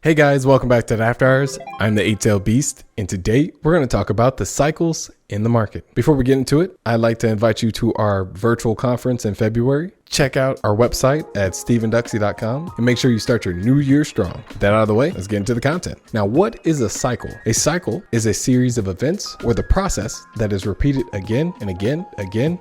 Hey guys, welcome back to the After Hours. I'm the 8-Tailed Beast, and today we're going to talk about the cycles in the market. Before we get into it, I'd like to invite you to our virtual conference in February. Check out our website at stephenduxie.com and make sure you start your new year strong. With that out of the way, let's get into the content. Now, what is a cycle? A cycle is a series of events or the process that is repeated again and again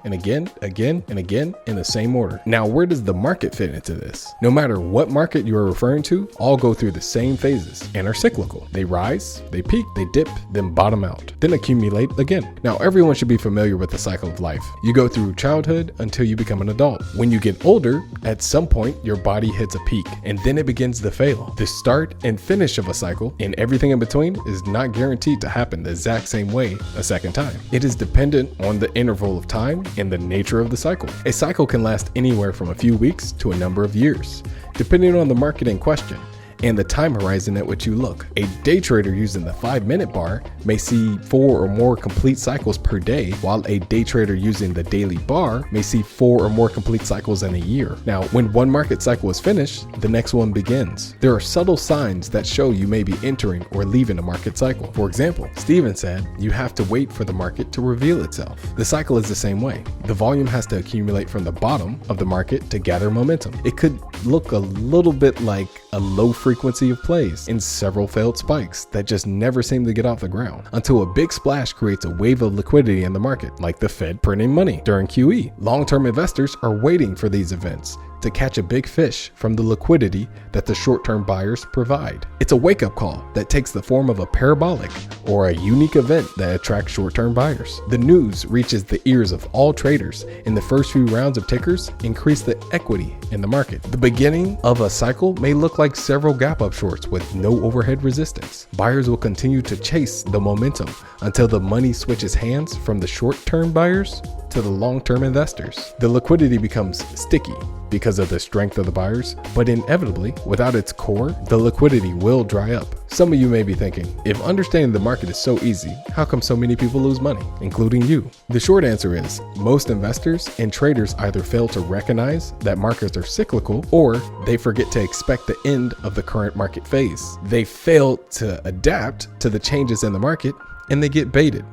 in the same order. Now, where does the market fit into this? No matter what market you are referring to, all go through the same phases and are cyclical. They rise, they peak, they dip, then bottom out, then accumulate again. Now, everyone should be familiar with the cycle of life. You go through childhood until you become an adult. When you get older, at some point, your body hits a peak and then it begins to fail. The start and finish of a cycle and everything in between is not guaranteed to happen the exact same way a second time. It is dependent on the interval of time and the nature of the cycle. A cycle can last anywhere from a few weeks to a number of years, depending on the market in question and the time horizon at which you look. A day trader using the 5-minute bar may see 4 or more complete cycles per day, while a day trader using the daily bar may see 4 or more complete cycles in a year. Now, when one market cycle is finished, the next one begins. There are subtle signs that show you may be entering or leaving a market cycle. For example, Steven said, you have to wait for the market to reveal itself. The cycle is the same way. The volume has to accumulate from the bottom of the market to gather momentum. It could look a little bit like a low frequency of plays in several failed spikes that just never seem to get off the ground until a big splash creates a wave of liquidity in the market, like the Fed printing money during QE. Long-term investors are waiting for these events to catch a big fish from the liquidity that the short-term buyers provide. It's a wake-up call that takes the form of a parabolic or a unique event that attracts short-term buyers. The news reaches the ears of all traders, and the first few rounds of tickers increase the equity in the market. The beginning of a cycle may look like several gap-up shorts with no overhead resistance. Buyers will continue to chase the momentum until the money switches hands from the short-term buyers to the long-term investors. The liquidity becomes sticky because of the strength of the buyers, but inevitably, without its core, the liquidity will dry up. Some of you may be thinking, if understanding the market is so easy, how come so many people lose money, including you? The short answer is, most investors and traders either fail to recognize that markets are cyclical, or they forget to expect the end of the current market phase. They fail to adapt to the changes in the market, and they get baited.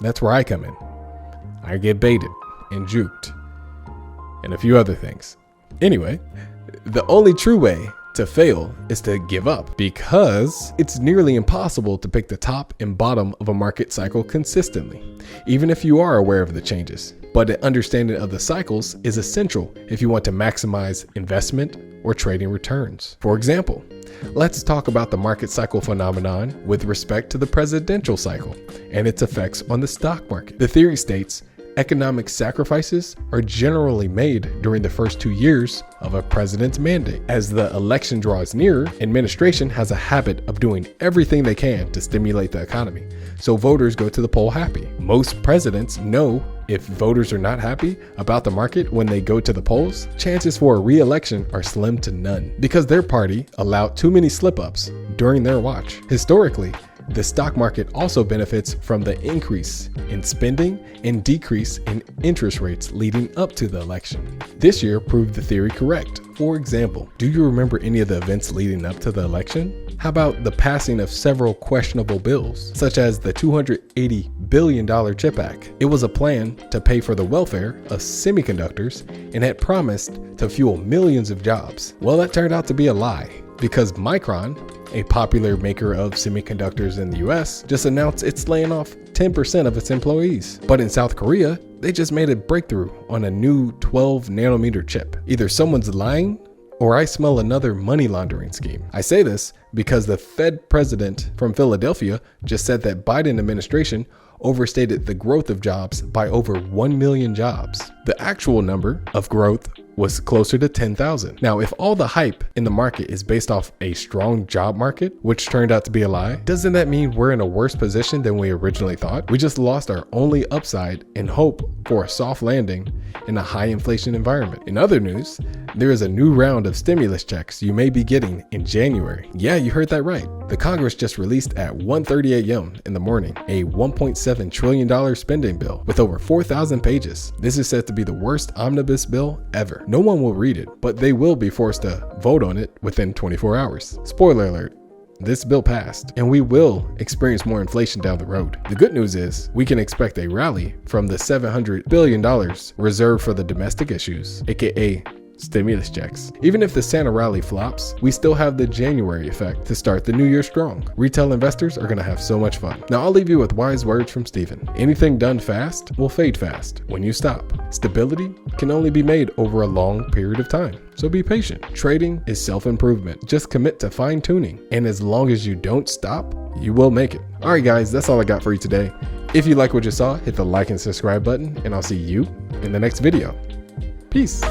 That's where I come in. I get baited and juked and a few other things. Anyway, the only true way to fail is to give up, because it's nearly impossible to pick the top and bottom of a market cycle consistently, even if you are aware of the changes. But an understanding of the cycles is essential if you want to maximize investment or trading returns. For example, let's talk about the market cycle phenomenon with respect to the presidential cycle and its effects on the stock market. The theory states economic sacrifices are generally made during the first 2 years of a president's mandate. As the election draws nearer, administration has a habit of doing everything they can to stimulate the economy, so voters go to the poll happy. Most presidents know if voters are not happy about the market when they go to the polls, chances for a re-election are slim to none, because their party allowed too many slip-ups during their watch. Historically, the stock market also benefits from the increase in spending and decrease in interest rates leading up to the election. This year proved the theory correct. For example, do you remember any of the events leading up to the election? How about the passing of several questionable bills, such as the $280 billion CHIPS Act? It was a plan to pay for the welfare of semiconductors and had promised to fuel millions of jobs. Well, that turned out to be a lie, because Micron, a popular maker of semiconductors in the US, just announced it's laying off 10% of its employees. But in South Korea, they just made a breakthrough on a new 12 nanometer chip. Either someone's lying, or I smell another money laundering scheme. I say this because the Fed president from Philadelphia just said that Biden administration overstated the growth of jobs by over 1 million jobs. The actual number of growth was closer to 10,000. Now, if all the hype in the market is based off a strong job market, which turned out to be a lie, doesn't that mean we're in a worse position than we originally thought? We just lost our only upside and hope for a soft landing in a high inflation environment. In other news, there is a new round of stimulus checks you may be getting in January. Yeah, you heard that right. The Congress just released at 1:30 a.m. in the morning a $1.7 trillion spending bill with over 4,000 pages. This is said to be the worst omnibus bill ever. No one will read it, but they will be forced to vote on it within 24 hours. Spoiler alert. This bill passed, and we will experience more inflation down the road. The good news is we can expect a rally from the $700 billion reserved for the domestic issues, aka stimulus checks. Even if the Santa rally flops, we still have the January effect to start the new year strong. Retail investors are going to have so much fun. Now I'll leave you with wise words from Stephen. Anything done fast will fade fast when you stop. Stability can only be made over a long period of time, so be patient. Trading is self-improvement. Just commit to fine-tuning, and as long as you don't stop, you will make it. All right guys, that's all I got for you today. If you like what you saw, hit the like and subscribe button, and I'll see you in the next video. Peace.